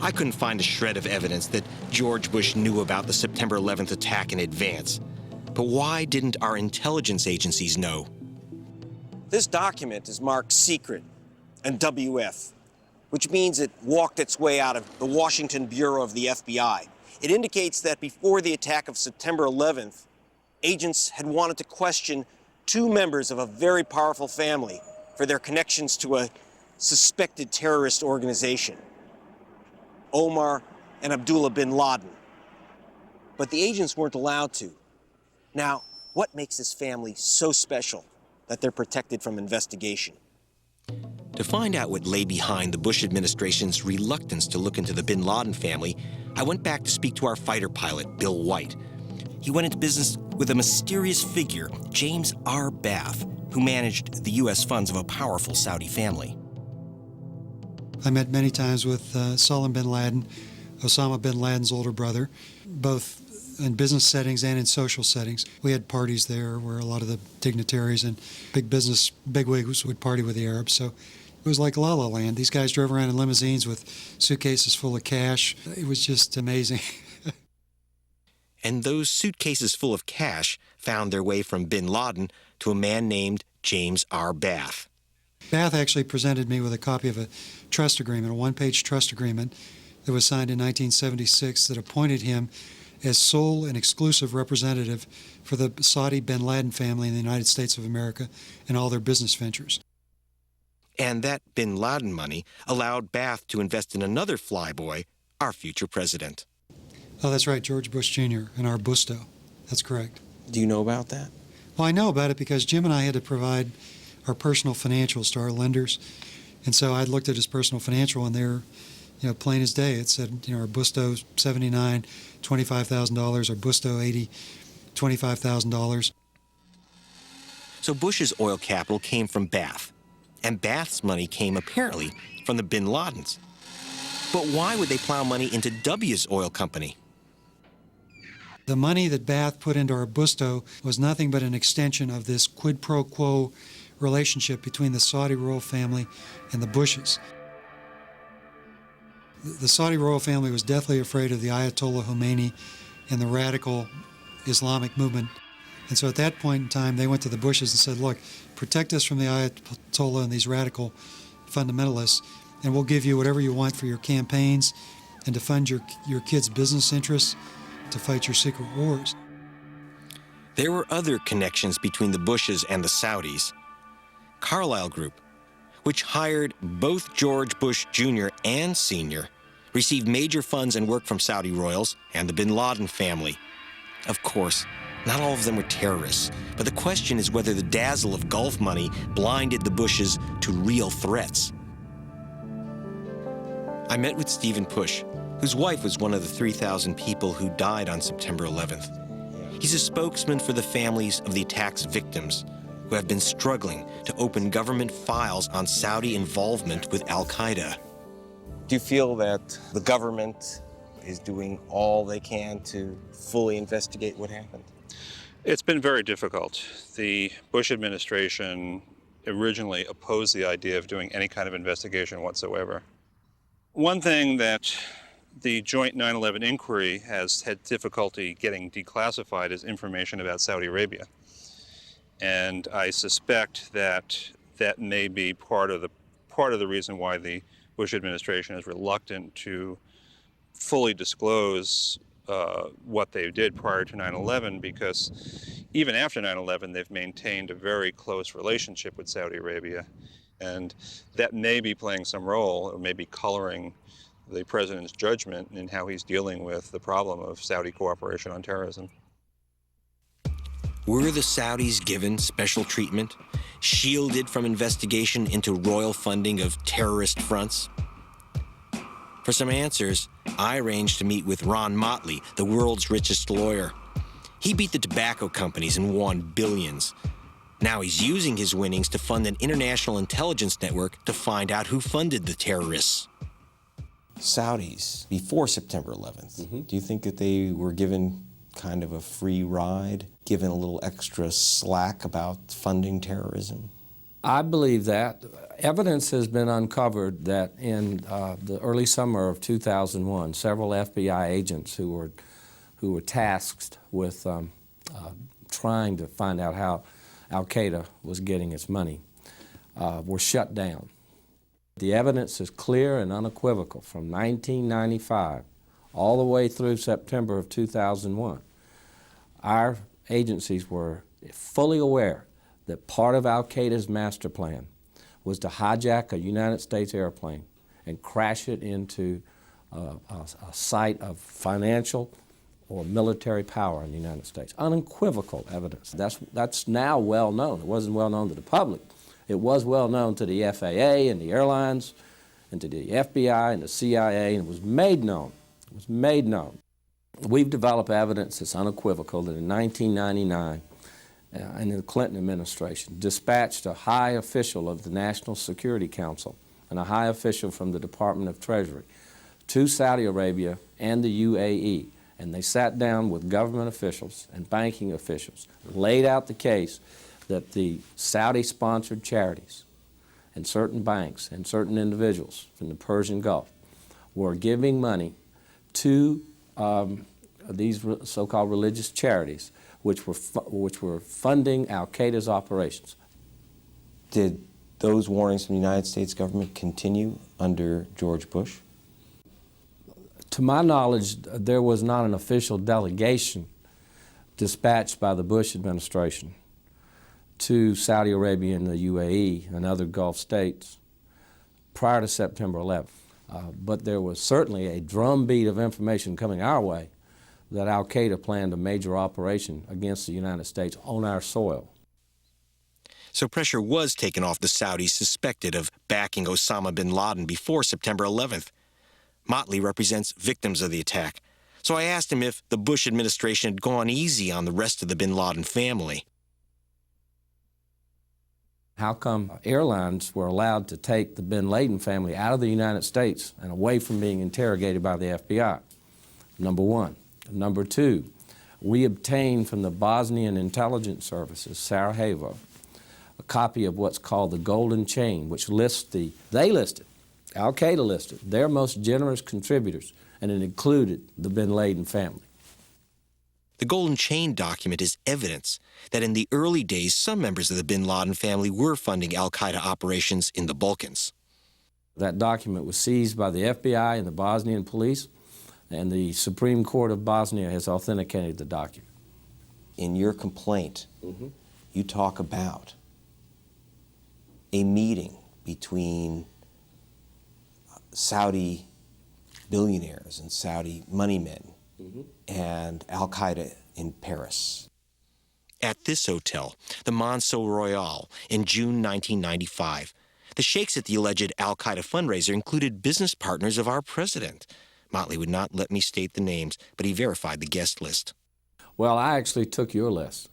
[SPEAKER 6] I couldn't find a shred of evidence that George Bush knew about the September 11th attack in advance. But why didn't our intelligence agencies know?
[SPEAKER 2] This document is marked secret and WF, which means it walked its way out of the Washington Bureau of the FBI. It indicates that before the attack of September 11th, agents had wanted to question 2 members of a very powerful family for their connections to a suspected terrorist organization, Omar and Abdullah bin Laden. But the agents weren't allowed to. Now, what makes this family so special that they're protected from investigation?
[SPEAKER 6] To find out what lay behind the Bush administration's reluctance to look into the bin Laden family, I went back to speak to our fighter pilot, Bill White. He went into business with a mysterious figure, James R. Bath, who managed the U.S. funds of a powerful Saudi family.
[SPEAKER 13] I met many times with Salim bin Laden, Osama bin Laden's older brother, both in business settings and in social settings. We had parties there where a lot of the dignitaries and big business bigwigs would party with the Arabs. So it was like La La Land. These guys drove around in limousines with suitcases full of cash. It was just amazing.
[SPEAKER 6] And those suitcases full of cash found their way from bin Laden to a man named James R. Bath.
[SPEAKER 13] Bath actually presented me with a copy of a trust agreement, a one-page trust agreement that was signed in 1976 that appointed him as sole and exclusive representative for the Saudi bin Laden family in the United States of America and all their business ventures.
[SPEAKER 6] And that bin Laden money allowed Bath to invest in another flyboy, our future president.
[SPEAKER 13] Oh, that's right, George Bush Jr. and our Busto. That's correct.
[SPEAKER 2] Do you know about that?
[SPEAKER 13] Well, I know about it because Jim and I had to provide our personal financials to our lenders. And so I looked at his personal financial, and they're, plain as day. It said, our Busto $79, $25,000, our Busto $80, $25,000.
[SPEAKER 6] So Bush's oil capital came from Bath, and Bath's money came apparently from the bin Ladens. But why would they plow money into W's oil company?
[SPEAKER 13] The money that Bath put into Arbusto was nothing but an extension of this quid pro quo relationship between the Saudi royal family and the Bushes. The Saudi royal family was deathly afraid of the Ayatollah Khomeini and the radical Islamic movement. And so at that point in time, they went to the Bushes and said, look, protect us from the Ayatollah and these radical fundamentalists, and we'll give you whatever you want for your campaigns and to fund your kids' business interests, to fight your secret wars.
[SPEAKER 6] There were other connections between the Bushes and the Saudis. Carlyle Group, which hired both George Bush Jr. and Sr., received major funds and work from Saudi royals and the bin Laden family. Of course, not all of them were terrorists, but the question is whether the dazzle of Gulf money blinded the Bushes to real threats. I met with Stephen Push, whose wife was one of the 3,000 people who died on September 11th. He's a spokesman for the families of the attack's victims, who have been struggling to open government files on Saudi involvement with al-Qaeda.
[SPEAKER 2] Do you feel that the government is doing all they can to fully investigate what happened?
[SPEAKER 15] It's been very difficult. The Bush administration originally opposed the idea of doing any kind of investigation whatsoever. One thing that the joint 9/11 inquiry has had difficulty getting declassified is information about Saudi Arabia. And I suspect that that may be part of the reason why the Bush administration is reluctant to fully disclose what they did prior to 9/11, because even after 9/11, they've maintained a very close relationship with Saudi Arabia. And that may be playing some role, or maybe coloring the president's judgment in how he's dealing with the problem of Saudi cooperation on terrorism.
[SPEAKER 6] Were the Saudis given special treatment, shielded from investigation into royal funding of terrorist fronts? For some answers, I arranged to meet with Ron Motley, the world's richest lawyer. He beat the tobacco companies and won billions. Now he's using his winnings to fund an international intelligence network to find out who funded the terrorists.
[SPEAKER 2] Saudis, before September 11th, do you think that they were given kind of a free ride, given a little extra slack about funding terrorism?
[SPEAKER 16] I believe that. Evidence has been uncovered that in the early summer of 2001, several FBI agents who were tasked with trying to find out how al-Qaeda was getting its money were shut down. The evidence is clear and unequivocal from 1995 all the way through September of 2001. Our agencies were fully aware that part of al-Qaeda's master plan was to hijack a United States airplane and crash it into a site of financial or military power in the United States. Unequivocal evidence. That's now well known. It wasn't well known to the public. It was well known to the FAA and the airlines and to the FBI and the CIA, and it was made known. It was made known. We've developed evidence that's unequivocal that in 1999, in the Clinton administration, dispatched a high official of the National Security Council and a high official from the Department of Treasury to Saudi Arabia and the UAE, and they sat down with government officials and banking officials, laid out the case that the Saudi-sponsored charities and certain banks and certain individuals from the Persian Gulf were giving money to these so-called religious charities, which were funding al-Qaeda's operations.
[SPEAKER 2] Did those warnings from the United States government continue under George Bush?
[SPEAKER 16] To my knowledge, there was not an official delegation dispatched by the Bush administration to Saudi Arabia and the UAE and other Gulf states prior to September 11th. But there was certainly a drumbeat of information coming our way that al-Qaeda planned a major operation against the United States on our soil.
[SPEAKER 6] So pressure was taken off the Saudis suspected of backing Osama bin Laden before September 11th. Motley represents victims of the attack, so I asked him if the Bush administration had gone easy on the rest of the bin Laden family.
[SPEAKER 16] How come airlines were allowed to take the bin Laden family out of the United States and away from being interrogated by the FBI? Number one. Number two, we obtained from the Bosnian intelligence services, Sarajevo, a copy of what's called the Golden Chain, which listed, Al-Qaeda listed, their most generous contributors, and it included the bin Laden family.
[SPEAKER 6] The Golden Chain document is evidence that in the early days, some members of the bin Laden family were funding al-Qaeda operations in the Balkans.
[SPEAKER 16] That document was seized by the FBI and the Bosnian police, and the Supreme Court of Bosnia has authenticated the document.
[SPEAKER 1] In your complaint, you talk about a meeting between Saudi billionaires and Saudi money men and al-Qaeda in Paris.
[SPEAKER 6] At this hotel, the Monceau Royal, in June 1995, the sheikhs at the alleged al-Qaeda fundraiser included business partners of our president. Motley would not let me state the names, but he verified the guest list.
[SPEAKER 16] Well, I actually took your list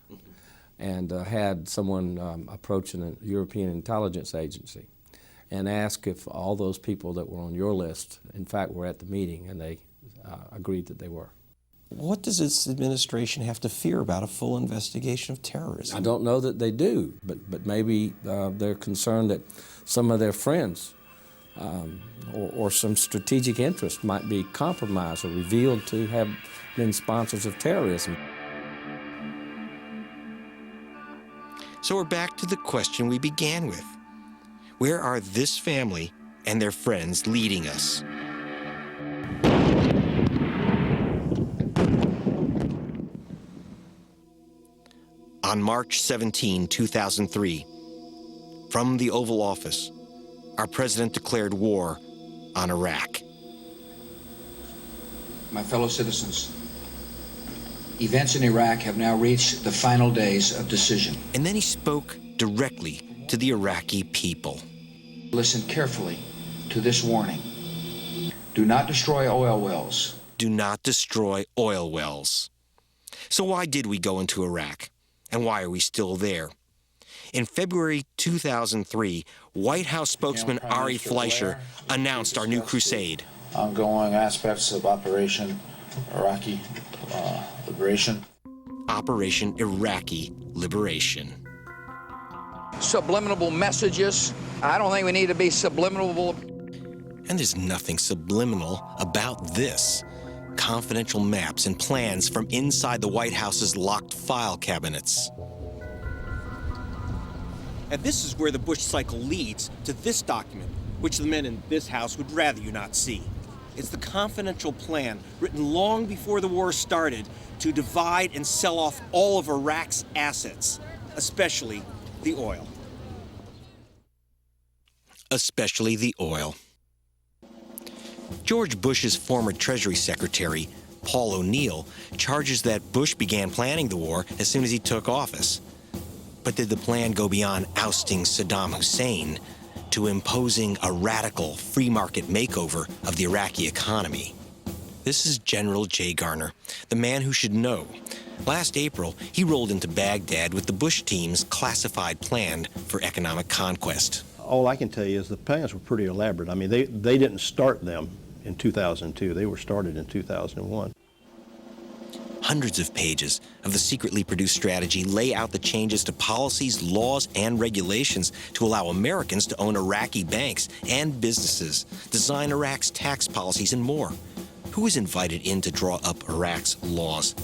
[SPEAKER 16] and had someone approach a European intelligence agency and ask if all those people that were on your list, in fact, were at the meeting, and they agreed that they were.
[SPEAKER 1] What does this administration have to fear about a full investigation of terrorism?
[SPEAKER 16] I don't know that they do, but maybe they're concerned that some of their friends or some strategic interest might be compromised or revealed to have been sponsors of terrorism.
[SPEAKER 6] So we're back to the question we began with. Where are this family and their friends leading us? On March 17, 2003, from the Oval Office, our president declared war on Iraq.
[SPEAKER 24] My fellow citizens, events in Iraq have now reached the final days of decision.
[SPEAKER 6] And then he spoke directly to the Iraqi people.
[SPEAKER 24] Listen carefully to this warning. Do not destroy oil wells.
[SPEAKER 6] Do not destroy oil wells. So why did we go into Iraq? And why are we still there? In February 2003, White House spokesman Ari Fleischer announced our new crusade.
[SPEAKER 17] Ongoing aspects of Operation Iraqi Liberation.
[SPEAKER 6] Operation Iraqi Liberation.
[SPEAKER 24] Subliminal messages. I don't think we need to be subliminal.
[SPEAKER 6] And there's nothing subliminal about this. Confidential maps and plans from inside the White House's locked file cabinets.
[SPEAKER 2] And this is where the Bush cycle leads to this document, which the men in this House would rather you not see. It's the confidential plan written long before the war started to divide and sell off all of Iraq's assets, especially the oil.
[SPEAKER 6] Especially the oil. George Bush's former Treasury Secretary, Paul O'Neill, charges that Bush began planning the war as soon as he took office. But did the plan go beyond ousting Saddam Hussein to imposing a radical free market makeover of the Iraqi economy? This is General Jay Garner, the man who should know. Last April, he rolled into Baghdad with the Bush team's classified plan for economic conquest.
[SPEAKER 18] All I can tell you is the plans were pretty elaborate. I mean, they didn't start them in 2002. They were started in 2001.
[SPEAKER 6] Hundreds of pages of the secretly produced strategy lay out the changes to policies, laws, and regulations to allow Americans to own Iraqi banks and businesses, design Iraq's tax policies, and more. Who was invited in to draw up Iraq's laws?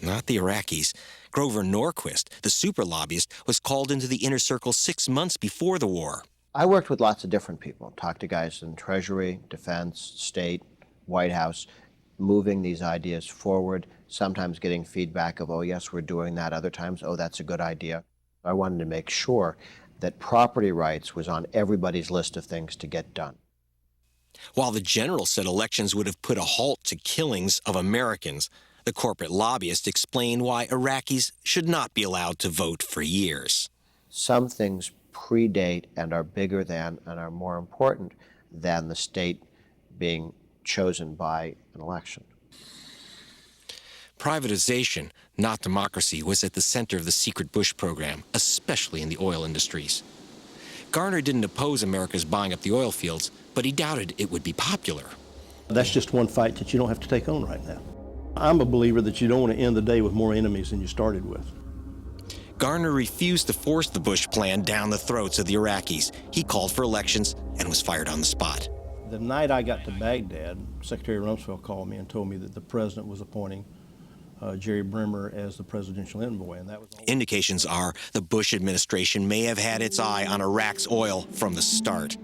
[SPEAKER 6] Not the Iraqis. Grover Norquist, the super lobbyist, was called into the inner circle 6 months before the war.
[SPEAKER 19] I worked with lots of different people, talked to guys in Treasury, Defense, State, White House, moving these ideas forward, sometimes getting feedback of, oh, yes, we're doing that, other times, oh, that's a good idea. I wanted to make sure that property rights was on everybody's list of things to get done.
[SPEAKER 6] While the general said elections would have put a halt to killings of Americans, the corporate lobbyist explained why Iraqis should not be allowed to vote for years.
[SPEAKER 19] Some things predate and are bigger than and are more important than the state being chosen by an election.
[SPEAKER 6] Privatization, not democracy, was at the center of the secret Bush program, especially in the oil industries. Garner didn't oppose America's buying up the oil fields, but he doubted it would be popular.
[SPEAKER 18] That's just one fight that you don't have to take on right now. I'm a believer that you don't want to end the day with more enemies than you started with.
[SPEAKER 6] Garner refused to force the Bush plan down the throats of the Iraqis. He called for elections and was fired on the spot.
[SPEAKER 18] The night I got to Baghdad, Secretary Rumsfeld called me and told me that the president was appointing Jerry Bremer as the presidential envoy, and that was all.
[SPEAKER 6] Indications are the Bush administration may have had its eye on Iraq's oil from the start.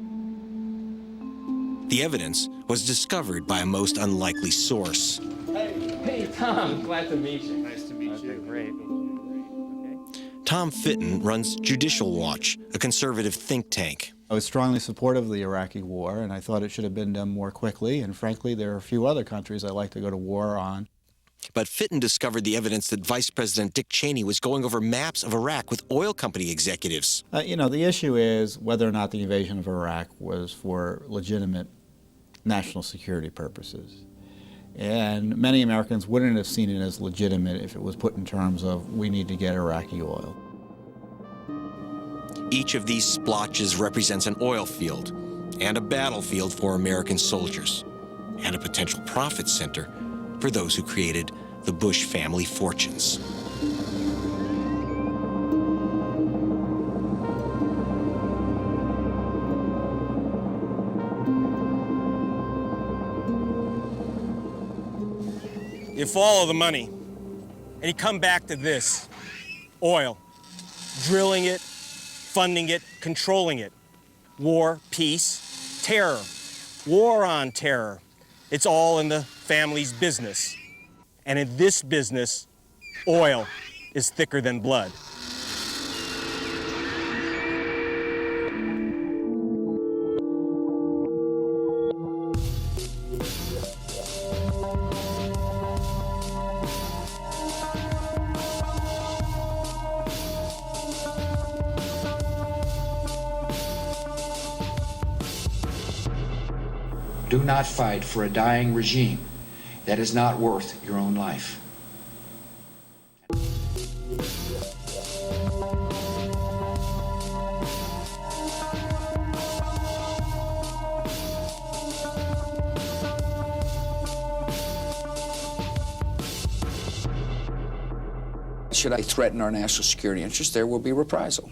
[SPEAKER 6] The evidence was discovered by a most unlikely source.
[SPEAKER 1] Hey, Tom, glad to meet you. Nice to meet you. Great.
[SPEAKER 6] Tom Fitton runs Judicial Watch, a conservative think tank.
[SPEAKER 5] I was strongly supportive of the Iraqi war, and I thought it should have been done more quickly, and frankly, there are a few other countries I'd like to go to war on.
[SPEAKER 6] But Fitton discovered the evidence that Vice President Dick Cheney was going over maps of Iraq with oil company executives.
[SPEAKER 5] The issue is whether or not the invasion of Iraq was for legitimate national security purposes. And many Americans wouldn't have seen it as legitimate if it was put in terms of, we need to get Iraqi oil.
[SPEAKER 6] Each of these splotches represents an oil field and a battlefield for American soldiers, and a potential profit center for those who created the Bush family fortunes.
[SPEAKER 2] You follow the money, and you come back to this: oil. Drilling it, funding it, controlling it. War, peace, terror. War on terror. It's all in the family's business. And in this business, oil is thicker than blood.
[SPEAKER 24] Do not fight for a dying regime that is not worth your own life. Should I threaten our national security interests, there will be reprisal.